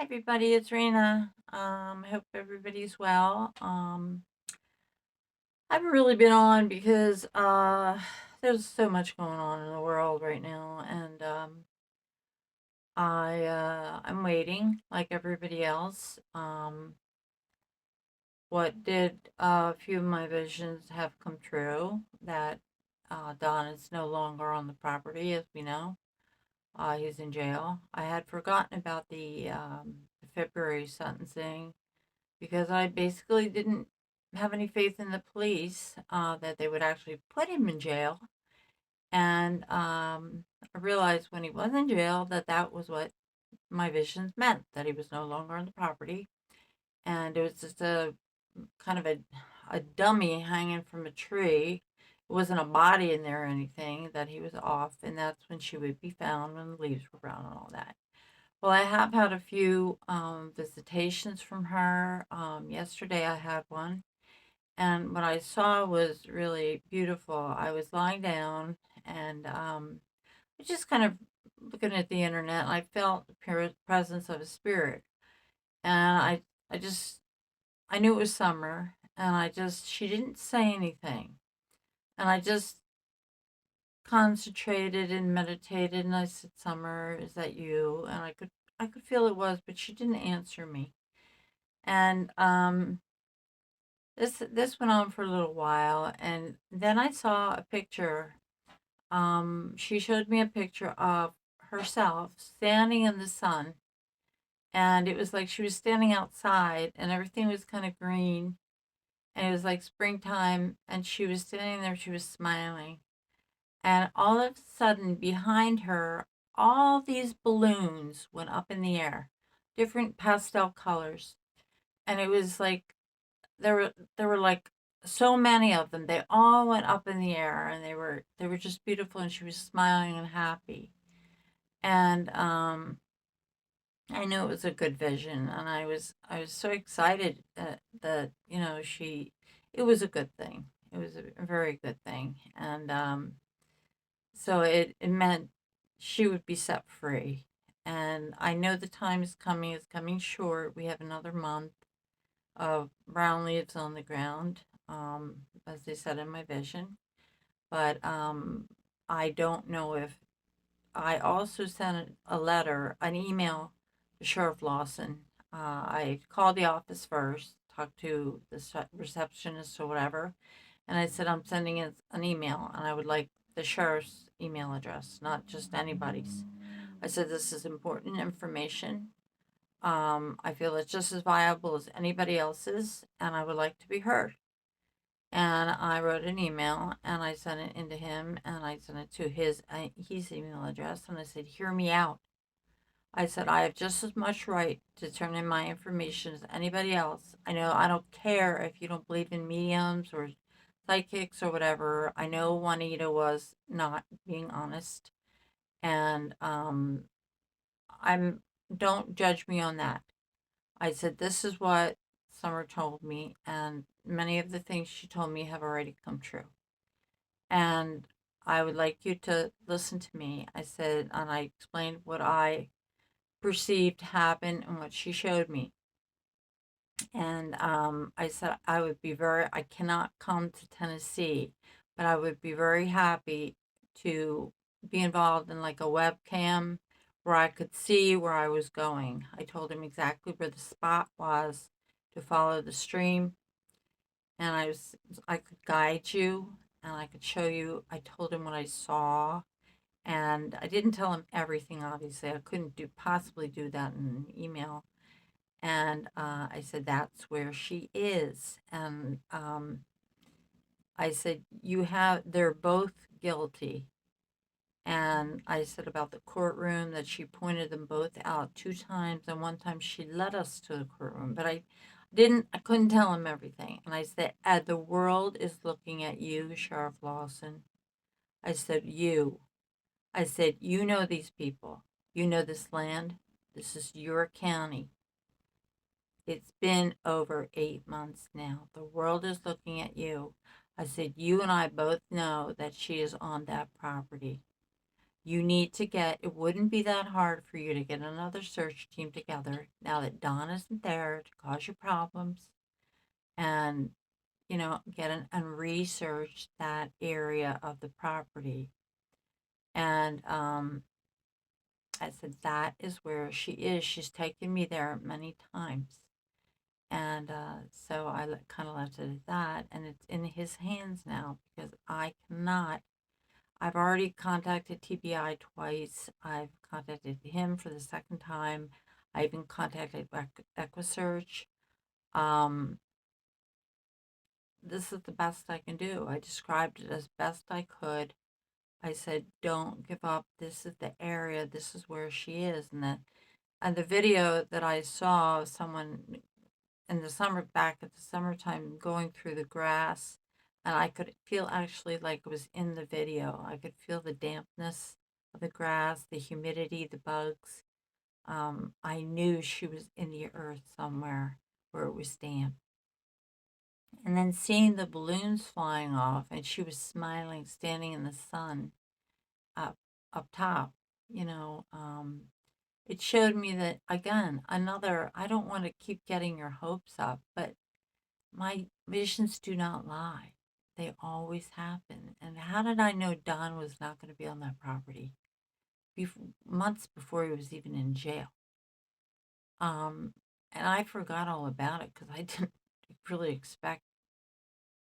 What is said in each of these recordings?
Hi everybody, it's Rena. Hope everybody's well. I haven't really been on because there's so much going on in the world right now, and I'm waiting like everybody else. What did a few of my visions have come true? That Don is no longer on the property, as we know. He's in jail. I had forgotten about the February sentencing because I basically didn't have any faith in the police that they would actually put him in jail. And I realized when he was in jail that that was what my visions meant, that he was no longer on the property. And it was just a kind of a dummy hanging from a tree. It wasn't a body in there or anything, that he was off. And that's when she would be found when the leaves were brown and all that. Well, I have had a few visitations from her. Yesterday I had one, and what I saw was really beautiful. I was lying down and was just kind of looking at the internet, and I felt the presence of a spirit. And I just, I knew it was summer, and she didn't say anything. And I just concentrated and meditated, and I said, Summer, is that you? And I could feel it was, but she didn't answer me. And this went on for a little while, and then I saw a picture. She showed me a picture of herself standing in the sun, and it was like she was standing outside, and everything was kind of green, and it was like springtime, and she was standing there. She was smiling, and all of a sudden, behind her, all these balloons went up in the air, different pastel colors, and it was like there were like so many of them. They all went up in the air, and they were just beautiful, and she was smiling and happy. And I knew it was a good vision, and I was so excited that she it was a good thing. It was a very good thing, and so it meant she would be set free. And I know the time is coming. It's coming short. We have another month of brown leaves on the ground, as they said in my vision. But I don't know if I also sent a letter, an email to Sheriff Lawson. I called the office first, talked to the receptionist or whatever, and I said I'm sending an email, and I would like the sheriff's email address, not just anybody's. I said this is important information. I feel it's just as viable as anybody else's, and I would like to be heard. And I wrote an email and I sent it into him and I sent it to his email address, and I said, "Hear me out." I said, "I have just as much right to turn in my information as anybody else. I know I don't care if you don't believe in mediums or psychics or whatever. I know Juanita was not being honest, and I'm don't judge me on that." I said, "This is what Summer told me, and many of the things she told me have already come true. And I would like you to listen to me." I said, and I explained what I perceived happened and what she showed me. And I said, I cannot come to Tennessee, but I would be very happy to be involved in like a webcam where I could see where I was going. I told him exactly where the spot was to follow the stream, and I could guide you and I could show you. I told him what I saw, and I didn't tell him everything. Obviously, I couldn't do possibly do that in an email. And I said that's where she is, and I said they're both guilty. And I said about the courtroom that she pointed them both out two times, and one time she led us to the courtroom, but I couldn't tell him everything. And I said, the world is looking at you, Sheriff Lawson. I said, I said, you know these people. You know this land. This is your county. It's been over 8 months now. The world is looking at you. I said, you and I both know that she is on that property. You need to get, it wouldn't be that hard for you to get another search team together now that Don isn't there to cause you problems, and, get and research that area of the property. And I said, that is where she is. She's taken me there many times. And so I kind of left it at that. And it's in his hands now because I cannot. I've already contacted TBI twice. I've contacted him for the second time. I even contacted EquiSearch. Um, this is the best I can do. I described it as best I could. I said, don't give up. This is the area. This is where she is. And the video that I saw of someone in the summer, back at the summertime, going through the grass, and I could feel actually like it was in the video. I could feel the dampness of the grass, the humidity, the bugs. I knew she was in the earth somewhere where it was damp. And then seeing the balloons flying off, and she was smiling, standing in the sun up up top, you know, it showed me that, again, another, I don't want to keep getting your hopes up, but my visions do not lie. They always happen. And how did I know Don was not going to be on that property months before he was even in jail? Um, and I forgot all about it because I didn't really expect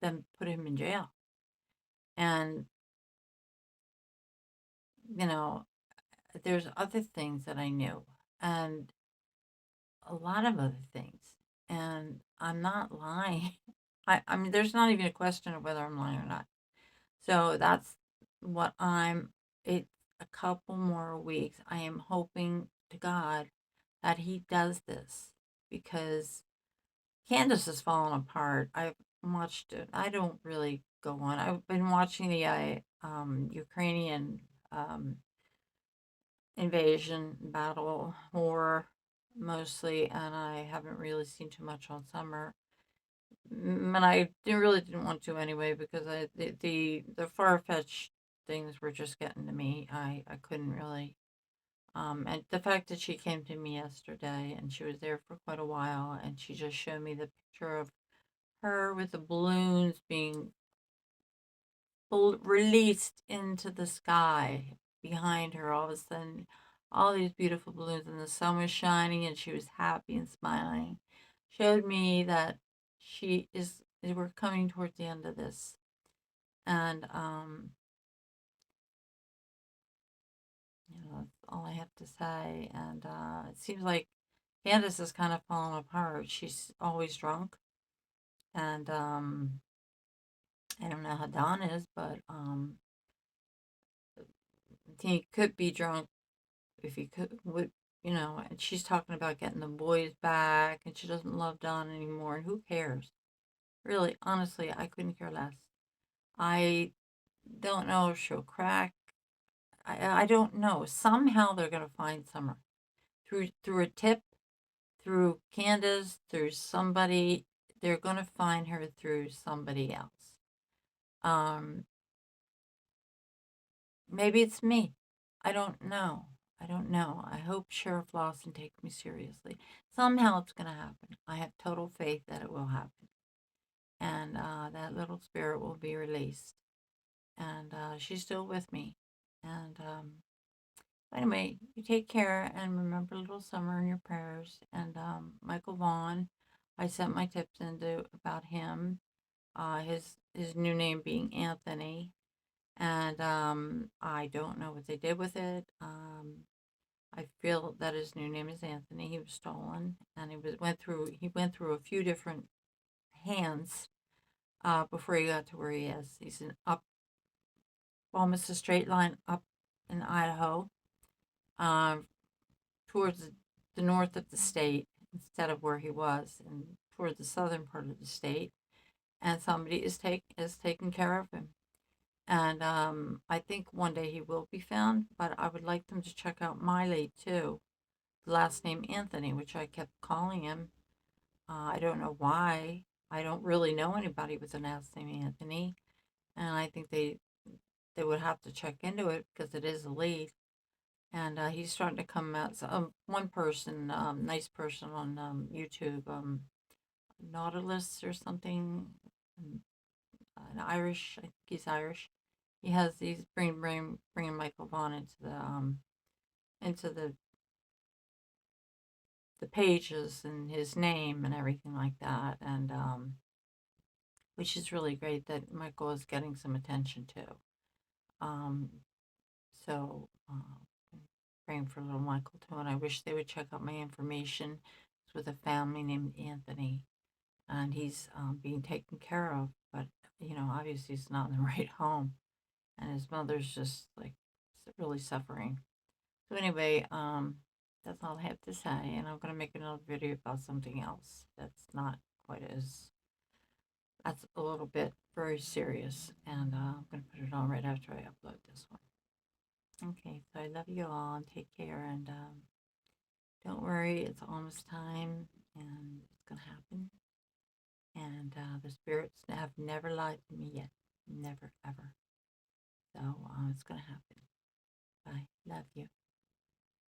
them to put him in jail. And, you know, there's other things that I knew, and a lot of other things. And I'm not lying. I mean, there's not even a question of whether I'm lying or not. So that's what it's a couple more weeks. I am hoping to God that he does this because Candace is falling apart. I've watched it. I don't really go on. I've been watching the Ukrainian um, invasion, battle, war mostly, and I haven't really seen too much on summer. And I really didn't want to anyway because the far fetched things were just getting to me. I couldn't really. And the fact that she came to me yesterday and she was there for quite a while and she just showed me the picture of her with the balloons being released into the sky behind her. All of a sudden, all these beautiful balloons, and the sun was shining, and she was happy and smiling. Showed me that we're coming towards the end of this, and that's all I have to say. And it seems like Candace is kind of falling apart. She's always drunk, and I don't know how Don is, but he could be drunk if he and she's talking about getting the boys back, and she doesn't love Don anymore, and who cares? Really, honestly, I couldn't care less. I don't know if she'll crack. I don't know. Somehow they're gonna find Summer through a tip, through Candace, through somebody. They're gonna find her through somebody else. Um, Maybe it's me. I don't know. I don't know. I hope Sheriff Lawson takes me seriously. Somehow it's going to happen. I have total faith that it will happen. And that little spirit will be released. And she's still with me. And anyway, you take care and remember little Summer in your prayers. And Michael Vaughn, I sent my tips into about him. His new name being Anthony, and I don't know what they did with it. I feel that his new name is Anthony. He was stolen, and he went through a few different hands before he got to where he is. He's in up almost a straight line up in Idaho, um, towards the north of the state instead of where he was, and toward the southern part of the state. And somebody is taking care of him. And I think one day he will be found, but I would like them to check out Miley too. The last name Anthony, which I kept calling him. I don't know why. I don't really know anybody with the last name Anthony. And I think they would have to check into it because it is a lead. And he's starting to come out. So, one person, nice person on YouTube, Nautilus or something, um, an Irish. I think he's Irish. He's bringing Michael Vaughn into the pages and his name and everything like that, and which is really great that Michael is getting some attention too. Um, so praying for little Michael too, and I wish they would check out my information. It's with a family named Anthony, and he's being taken care of, but obviously he's not in the right home, and his mother's just like really suffering. So anyway, that's all I have to say, and I'm gonna make another video about something else that's not quite as that's a little bit very serious, and I'm gonna put it on right after I upload this one. Okay, so I love you all and take care, and don't worry, it's almost time, and it's gonna happen. And the spirits have never lied to me yet, never ever. So it's gonna happen. Bye. Love you.